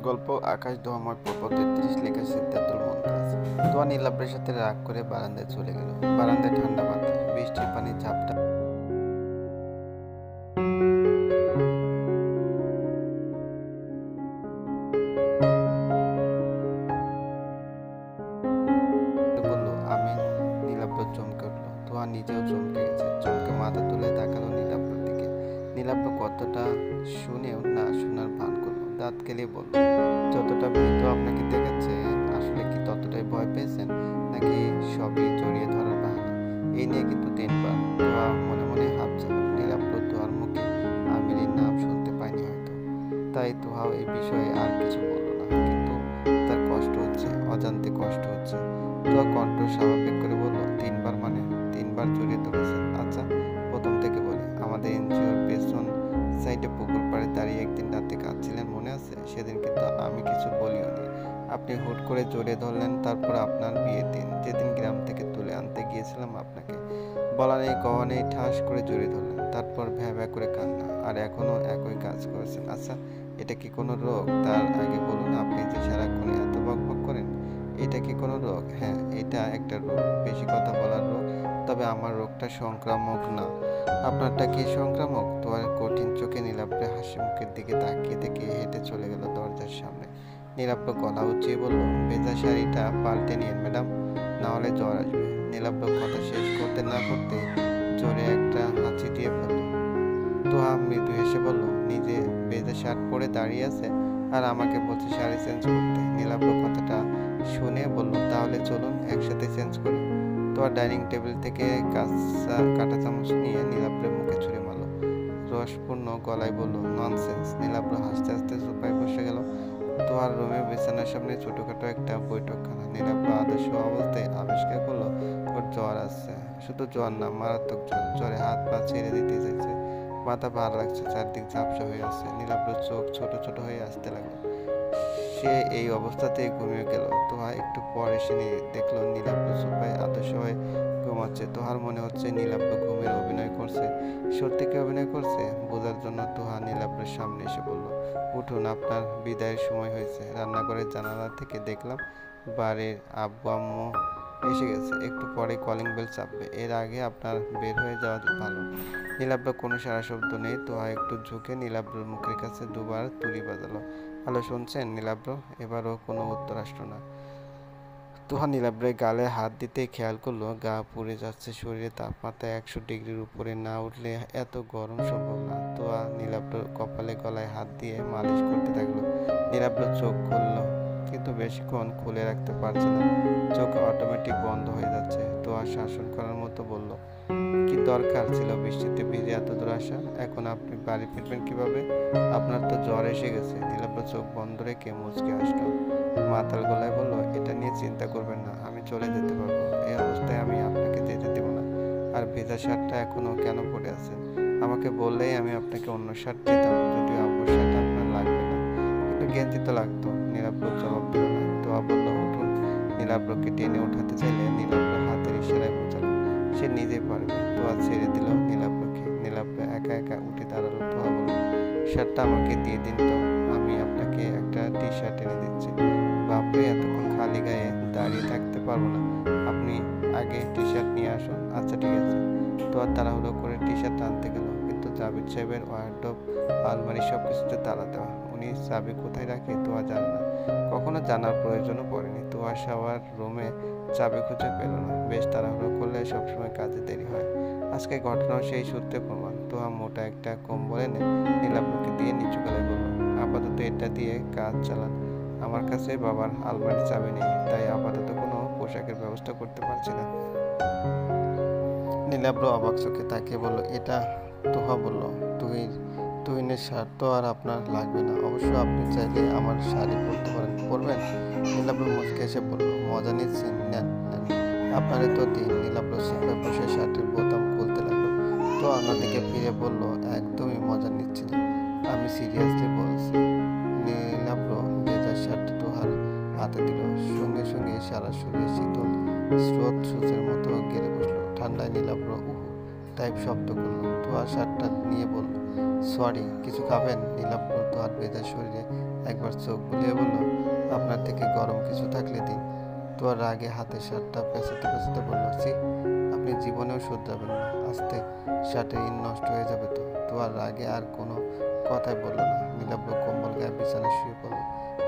গল্প আকাশ ধোঁয়াময় পর্বতে ৩০ লেখা সিদ্ধার্থর মন্তাজ। তোয়া নীলাব্রের সাথে রাগ করে বারান্দায় চলে গেল। বারান্দায় ঠান্ডা বাতাস, বৃষ্টির পানি ঝাপটা বলল আমি। নীলাব্র চমকে উঠল। তোয়া নিজেও চমকে গেছে। চমকে মাথা তুলে তাকালো নীলাব্রর দিকে। নীলাব্র কতটা শুনেও না শোনার ভান করলো। দাঁত কেলিয়ে বলল, যতটা ভীত আপনাকে দেখাচ্ছে আসলে কি ততটাই ভয় পেয়েছেন, নাকি সবই জড়িয়ে ধরার বাহানা? এই নিয়ে কিন্তু ৩ বার তোয়া মনে মনে ভাবছিল। নীলাব্র তোয়ার মুখে আমিরের নাম শুনতে পায়নি হয়তো, তাই তোহাও এই বিষয়ে আর কিছু বলল না। কিন্তু তার কষ্ট হচ্ছে, অজান্তে কষ্ট হচ্ছে। তোয়া কণ্ঠ স্বাভাবিক করে বলল, ৩ বার মানে? ৩ বার জড়িয়ে ধরেছেন? আচ্ছা, প্রথম থেকে বলি। আমাদের এনজিওর পেছন সাইডে পুকুর পাড়ে দাঁড়িয়ে একদিন রাতে কাঁদছিলেন, মনে আছে? সেদিন কিন্তু আমি কিছু বলিও নি। আপনি হুট করে জড়িয়ে ধরলেন। তারপর আপনার বিয়ের দিন, যেদিন গ্রাম থেকে তুলে আনতে গিয়েছিলাম আপনাকে, বলা নেই কওয়া নেই ঠাস করে জড়িয়ে ধরলেন। তারপর ভ্যা ভ্যা করে কান্না, আর এখনো একই কাজ করেছেন। আচ্ছা, এটা কি কোনো রোগ? তার আগে বলুন, আপনি যে সারাক্ষণ এত বকবক করেন, এটা কি কোনো রোগ? হ্যাঁ, এটা একটা রোগ, বেশি কথা বলার রোগ। তবে আমার রোগটা সংক্রামক না। আপনারটা কি সংক্রামক? তোমার কঠিন চোখে নীলাব্রে হাসি মুখের দিকে তাকিয়ে থেকে হেঁটে চলে গেল দরজার সামনে। নীলাব্র গলা উঁচিয়ে বলল, ভেজা শাড়িটা পাল্টে নিন ম্যাডাম, না হলে জ্বর আসবে। নীলাব্র কথা শেষ করতে না করতে জোরে একটা হাঁচি দিয়ে ফেলল। তোহা মৃদু হেসে বলল, নিজে ভেজা শার্ট পরে দাঁড়িয়ে আছে আর আমাকে বলছে শাড়ি চেঞ্জ করতে। নীলাব্র কথাটা শুনে বলল, তাহলে চলুন একসাথে চেঞ্জ করি। তোয়া ডাইনিং টেবিল থেকে কাঁটা চামচ নিয়ে নীলাব্রের মুখে ছুঁড়ে মারল। রসপূর্ণ গলায় বলল, ননসেন্স। নীলাব্র হাসতে হাসতে সোফায় বসে গেল। তোয়ার রুমে বিছানার সামনে ছোটখাটো একটা বৈঠকখানা। নীলাব্র আদর্শ অবস্থায় আবিষ্কার করলো ওর জ্বর আসছে। শুধু জ্বর না, মারাত্মক জ্বর। জ্বরে হাত পা ছেড়ে দিতে চাইছে, মাথা ভার লাগছে, চারদিক ঝাপসা হয়ে আছে। নীলাব্রর চোখ ছোট ছোট হয়ে আসতে লাগলো। সে এই অবস্থাতেই ঘুমিয়ে গেল। তোহা একটু পর এসে দেখলো নীলাব্র সোফায় আদর্শ হয়ে ঘুমাচ্ছে। তোহার মনে হচ্ছে নীলাব্র ঘুমের অভিনয় করছে। সত্যি কি অভিনয় করছে বোঝার জন্য তোহা নীলাব্রের সামনে এসে বলল, উঠুন, আপনার বিদায়ের সময় হয়েছে। রান্নাঘরের জানালা থেকে দেখলাম বাড়ির আব্বু আম্মু এসে গেছে। একটু পরে কলিং বেল চাপবে, এর আগে আপনার বের হয়ে যাওয়া ভালো। নীলাব্র কোনো সারা শব্দ নেই। তোহা একটু ঝুঁকে নীলাব্রর মুখের কাছে দুবার তুড়ি বাজালো। হ্যালো, শুনছেন নীলাব্র? এবারও কোনো উত্তর আসলো না। তোহা নীলাব্রের গালে হাত দিতেই খেয়াল করলো গা পুড়ে যাচ্ছে, শরীরে তাপমাত্রা ১০০ ডিগ্রির উপরে না উঠলে এত গরম সম্ভব না। তোহা নীলাব্রর কপালে গলায় হাত দিয়ে মালিশ করতে থাকলো। নীলাব্র চোখ খুললো, কিন্তু বেশিক্ষণ খুলে রাখতে পারছে না। চোখ অটোমেটিক বন্ধ হয়ে যাচ্ছে। তোহা শাসন করার মতো বলল, কি দরকার ছিল বৃষ্টিতে ভিজে এত দূর আসা? এখন আপনি বাড়ি ফিরবেন কিভাবে? আপনার তো জ্বর এসে গেছে। নীলাব্র চোখ বন্ধ রেখে মুচকে আসলো। মাতাল গলায় বলল, এটা নিয়ে চিন্তা করবেন না, আমি চলে যেতে পারবো। এই অবস্থায় আমি আপনাকে যেতে দেব না। আর ভেজা শার্টটা এখনো কেন পরে আছেন? আমাকে বললেই আমি আপনাকে অন্য শার্ট দিতাম, যদিও আব্বুর শার্ট আপনার লাগবে না। কিন্তু গেঞ্জি তো লাগতো। নীলাব্র জবাব দিল না। তোয়া বলল, উঠুন। নীলাব্রকে টেনে উঠাতে চাইলে নীলাব্র হাতের ইশারায় বোঝালো সে নিজে পারবে। তোয়া ছেড়ে দিল নীলাব্রকে। নীলাব্র একা একা উঠে দাঁড়ালো। তোয়া বলল, শার্টটা আমাকে দিয়ে দিন তো, আমি আপনাকে একটা টি শার্ট এনে দিচ্ছি। বাপরে, এতক্ষণ খালি গায়ে দাঁড়িয়ে থাকতে পারবো না, আপনি আগে টি শার্ট নিয়ে আসুন। আচ্ছা ঠিক আছে। তোয়া তাড়াহুড়ো করে টি শার্ট আনতে গেল, কিন্তু জাবির সাহেবের ওয়ারড্রোব, আলমারি সবকিছুতে তালা দেওয়া। উনি চাবি কোথায় রাখে তোয়া জানে না, কখনো জানার প্রয়োজনও পড়েনি। তোয়া শাওয়ার রুমে চাবি খুঁজে পেল না। বেশ তাড়াহুড়ো করলে সবসময় কাজে দেরি হয়। আজকে ঘটনাও সেই সূত্রে প্রমাণ। তোয়া মোটা একটা কম্বল এনে নীলাব্রকে দিয়ে নিচু গলায় বলল, আপাতত এটা দিয়ে কাজ চালান। আমার কাছে বাবার আলমারির চাবি নেই, তাই আপাতত কোনো পোশাকের ব্যবস্থা করতে পারছি না। নীলাব্র অবাক চোখে তাকিয়ে বলল, এটা? তোহা বলল, তুহিনের শার্ট তো আর আপনার লাগবে না। অবশ্য আপনি চাইলে আমার শাড়ি পরতে পারেন। পরবেন? নীলাব্র মুচকে এসে বলল, মজা নিচ্ছেন? নেন নেন, আপনারে তো দিন। নীলাব্র সোফায় বসে শার্টের বোতাম খুলতে লাগলো। তো অন্যদিকে ফিরে বলল, একদমই মজা নিচ্ছি না, আমি সিরিয়াসলি বলছি। নীলাব্র ভেজা শার্ট তোহার হাতে দিল। সঙ্গে সঙ্গে সারা শরীরে শীতল স্রোত সূচের মতো গেড়ে বসলো। ঠান্ডায় নীলাব্র উহু টাইপ শব্দ করলো। তোহা শার্টটা নিয়ে বলল, সরি, কিছু খাবেন? নীলাব্র তোহার ভেজা শরীরে একবার চোখ বুলিয়ে বলল, আপনার থেকে গরম কিছু থাকলে দিন। তোহার রাগে হাতের শার্টটা পেঁচাতে পেঁচাতে বলল, ছি, আপনি জীবনেও শুধরাবেন না, আস্তে শার্টের ইন নষ্ট হয়ে যাবে তো। তোহার রাগে আর কোনো কথাই বলল না। নীলাব্র কম্বল গায়ে বিছানায় শুয়ে পড়ল।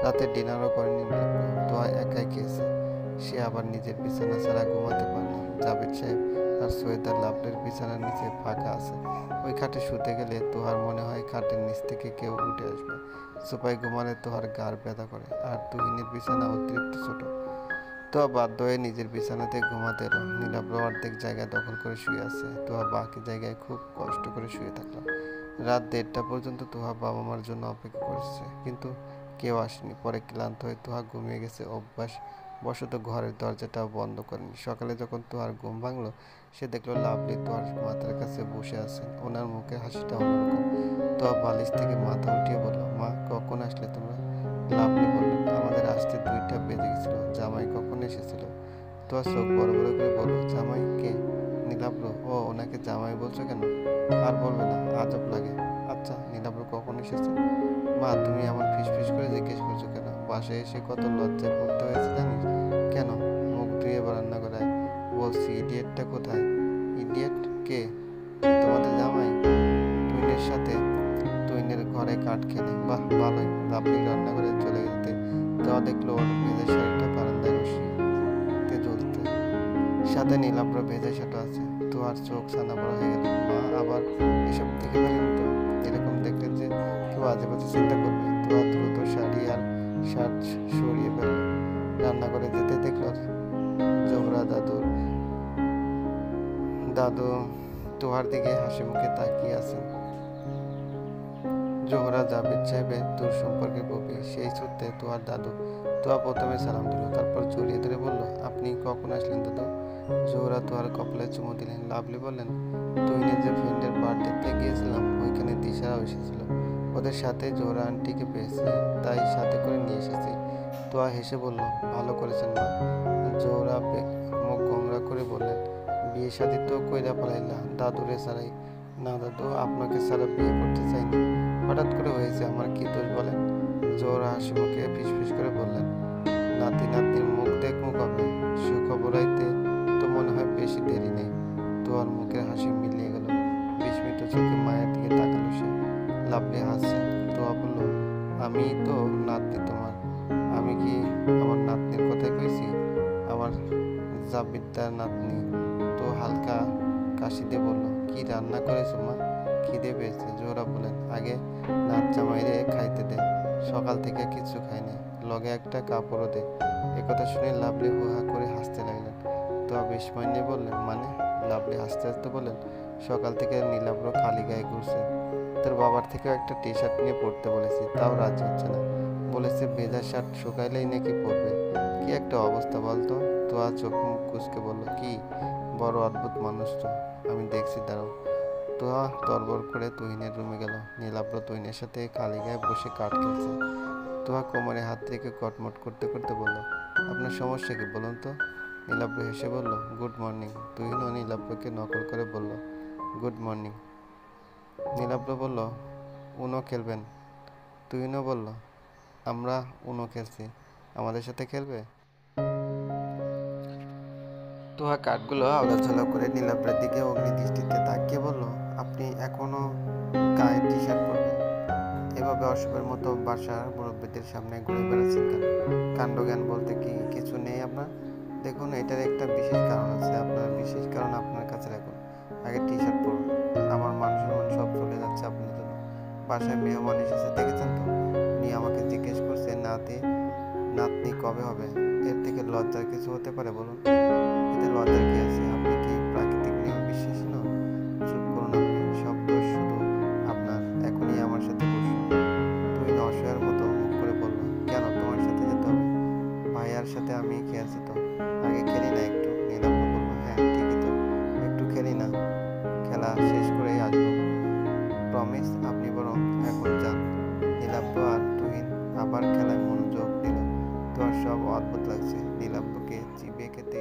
রাতে ডিনারও করেনি নীলাব্র, তোহা একাই খেয়েছে। সে আবার নিজের বিছানা ছাড়া ঘুমাতে পারেনি। জাবেদ সাহেব আর সৈয়দার লাভলের বিছানার নিচে ফাঁকা আছে। ওই খাটে শুতে গেলে তোহার মনে হয় খাটের নিচ থেকে কেউ উঠে আসবে। সোফায় ঘুমালে তোহার গাড় ব্যথা করে। আর তুহিনের বিছানা অতিরিক্ত ছোট। তোহা বাধ্য হয়ে নিজের বিছানাতে ঘুমাতে এলো। নীলাব্র অর্ধেক জায়গা দখল করে শুয়ে আছে। তোহা বাকি জায়গায় খুব কষ্ট করে শুয়ে থাকলো। রাত 1:30 পর্যন্ত তোহা বাবা মার জন্য অপেক্ষা করছে, কিন্তু কেউ আসেনি। পরে ক্লান্ত হয়ে তোহা ঘুমিয়ে গেছে। অভ্যাস বশত ঘরের দরজাটাও বন্ধ করেনি। সকালে যখন তোহার ঘুম ভাঙলো, সে দেখলো লাভলি তোহার মাথার কাছে বসে আছেন। ওনার মুখের হাসিটা অন্যরকম। তোহা বালিশ থেকে মাথা উঠিয়ে বলল, মা, কখন আসলে তোমরা? লাভলি বললেন, আমাদের আসতে 2টা বেজে গেছিল। জামাই কখন এসেছিল? তোহার চোখ বড় বড় করে বলল, জামাই কে? নীলাব্র, ও, ওনাকে জামাই বলছো কেন? আর বলবে না, আজব লাগে। আচ্ছা, নীলাব্র কখন এসেছে? মা, তুমি এমন ফিসফিস করে জিজ্ঞেস করছো কেন? বাসায় এসে কত লজ্জায় পড়তে হয়েছে জানিস? কেন? মুখ ধুয়ে রান্না করায়। বলছি, ইডিয়েটটা কোথায়? ইডিয়েট কে? তোমাদের জামাই? তুইনের সাথে তুইনের ঘরে কাঠ খেলে। বাহ, ভালোই। লাভলি রান্না করে চলে যেতে তোয়া দেখলো ওর ভেজা শাড়িটা বারান্দায় রশিতে ঝুলতে। সাথে নীলাব্র ভেজা শার্ট আছে। তোয়ার চোখ ছানা বড় হয়ে গেল। মা আবার এসব দেখে ফেলেন তো? এরকম দেখলে যে কেউ আজে বাজে চিন্তা করবে। তোয়া দ্রুত শাড়ি আর শার্ট সরিয়ে ফেলল। রান্না করে যেতে দেখলো জোহরা দাদু তোহার দিকে হাসি মুখে তাকিয়ে আছেন। জোহরা জাবেদ সাহেবের দূর সম্পর্কে কবি, সেই সূত্রে তোহার দাদু। তোহা প্রথমে সালাম দিল, তারপর জড়িয়ে ধরে বলল, আপনি কখন আসলেন দাদু? জোহরা তোহার কপালে চুমু দিলেন। লাভলি বললেন, তুহিনের যে ফ্রেন্ডের বার্থডেতে গিয়েছিলাম, ওইখানে দিশারাও এসেছিল। ওদের সাথে জোহরা আন্টিকে পেয়েছে, তাই সাথে করে নিয়ে এসেছি। তোহা হেসে বলল, ভালো করেছেন মা। জোহরা মুখ গোমরা করে বললেন, বিয়ে শাদী তো কইরা পালাইলা দাদুরে ছাড়াই। না দাদু, আপনাকে ছাড়া বিয়ে করতে চাইনি, হঠাৎ করে হয়েছে, আমার কি দোষ বলেন? জোহরা হাসি মুখে ফিসফিস করে বললেন, নাতি নাতনির মুখ দেখমু কবে? সুখবর আইতে তো মনে হয় বেশি দেরি নেই। তোয়ার মুখের হাসি মিলিয়ে গেল। বিস্মিত চোখে মায়ের দিকে তাকালো সে। লাভলি হাসছে। তোয়া বলল, আমি তো নাতনি তোমার। আমি কি আমার নাতনির কথাই কইছি? আমার জাবিদ্দার নাতনি। তো হালকা কাশি দিয়ে বলল, কি রান্না করেছো মা? খিদে পেয়েছে। জোহরা বলেন, আগে নাচ জামাইরে খাইতে দে, সকাল থেকে কিছু খায়নি, লগে একটা কাপড়ও দে। একথা শুনে লাভলি হুহা করে হাসতে লাগলেন। তো বিস্ময় নিয়ে বললেন, মানে? লাভলি হাসতে হাসতে বললেন, সকাল থেকে নীলাব্র খালি গায়ে ঘুরছে। তোর বাবার থেকেও একটা টি শার্ট নিয়ে পড়তে বলেছি, তাও রাজি হচ্ছে না। বলেছে ভেজা শার্ট শুকাইলেই নাকি পরবে। কি একটা অবস্থা বলতো? তো চোখ মুখ কুচকে বলল, কি বড় অদ্ভুত মানুষ তো, আমি দেখছি, দাঁড়াও। তোহা তরবর করে তুহিনের রুমে গেল। নীলাব্র তুহিনের সাথে খালি গায়ে বসে কাঠ খেলছে। তোহা কোমরে হাত রেখে কটমট করতে করতে বলল, আপনার সমস্যা কি বলুন তো? নীলাব্র হেসে বলল, গুড মর্নিং। তুহিনও নীলাব্রকে নকল করে বলল, গুড মর্নিং। নীলাব্র বলল, উনো খেলবেন? তুহিনও বলল, আমরা উনো খেলছি, আমাদের সাথে খেলবে? তোহা কাঠগুলো আলাদা করে নীলাব্রের দিকে অগ্নি দৃষ্টিতে তাকিয়ে বলল, আপনি এখনো গায়ে টি শার্ট পরবেন? এভাবে অশুভের মতো বাসার মুরব্বীদের সামনে ঘুরে বেড়াচ্ছেন কেন? কাণ্ডজ্ঞান বলতে কি কিছু নেই আপনার? দেখুন, এটার একটা বিশেষ কারণ আছে। আপনার বিশেষ কারণ আপনার কাছে রাখুন, আগে টি শার্ট পরুন। আমার মান সম্মান সব চলে যাচ্ছে আপনার জন্য। বাসায় মেহমান এসেছে, দেখেছেন তো? উনি আমাকে জিজ্ঞেস করছে নাতনি কবে হবে। এর থেকে লজ্জার কিছু হতে পারে বলুন? এতে লজ্জার কি আছে? আপনি কি প্রাকৃতিক নিয়ম বিশ্বাসী নন? চুপ করুন আপনি, সব দোষ শুধু আপনার। এখনই আমার সাথে বসুন। তুই অসহায়ের মতো মুখ করে বলল, কেন তোমার সাথে যেতে হবে? ভাইয়ার সাথে আমি খেয়েছি তো, আগে খেলি না একটু? নীলাব্র বলল, হ্যাঁ ঠিকই তো, একটু খেলি না, খেলা শেষ করেই আসবো। প্রমিস? আপনি বরং এখন যান। নীলাব্র আর তুহিন আবার খেলায় মনোযোগ দিল। তোর সব অদ্ভুত লাগছে। নীলাব্রকে চিবিয়ে খেতে